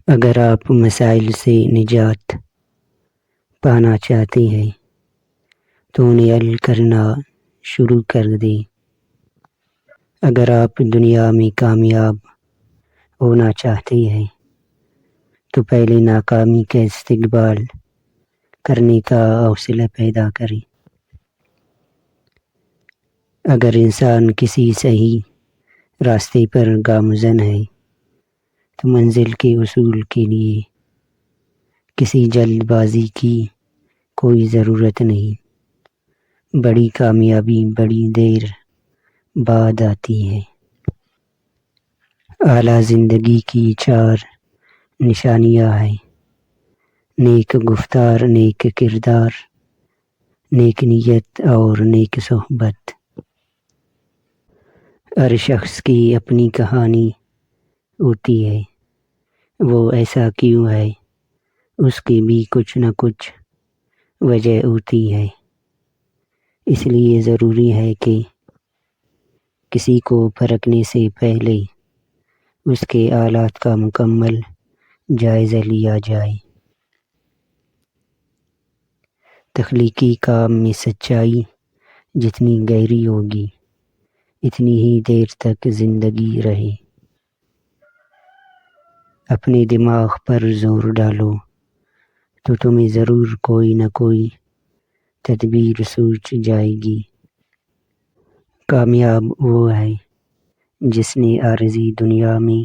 اگر آپ مسائل سے نجات پانا چاہتے ہیں تو انہیں حل کرنا شروع کر دیں۔ اگر آپ دنیا میں کامیاب ہونا چاہتے ہیں تو پہلے ناکامی کا استقبال کرنے کا حوصلہ پیدا کریں۔ اگر انسان کسی صحیح راستے پر گامزن ہے تو منزل کے حصول کے لیے کسی جلد بازی کی کوئی ضرورت نہیں۔ بڑی کامیابی بڑی دیر بعد آتی ہے۔ اعلیٰ زندگی کی 4 نشانیاں ہیں: نیک گفتار، نیک کردار، نیک نیت اور نیک صحبت۔ ہر شخص کی اپنی کہانی ہوتی ہے۔ وہ ایسا کیوں ہے؟ اس کی بھی کچھ نہ کچھ وجہ ہوتی ہے۔ اس لیے ضروری ہے کہ کسی کو پرکھنے سے پہلے اس کے حالات کا مکمل جائزہ لیا جائے۔ تخلیقی کام میں سچائی جتنی گہری ہوگی اتنی ہی دیر تک زندگی رہے۔ اپنے دماغ پر زور ڈالو تو تمہیں ضرور کوئی نہ کوئی تدبیر سوچ جائے گی۔ کامیاب وہ ہے جس نے عارضی دنیا میں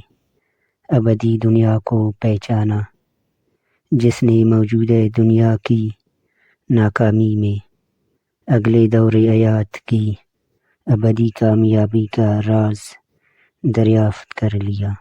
ابدی دنیا کو پہچانا، جس نے موجودہ دنیا کی ناکامی میں اگلے دور حیات کی ابدی کامیابی کا راز دریافت کر لیا۔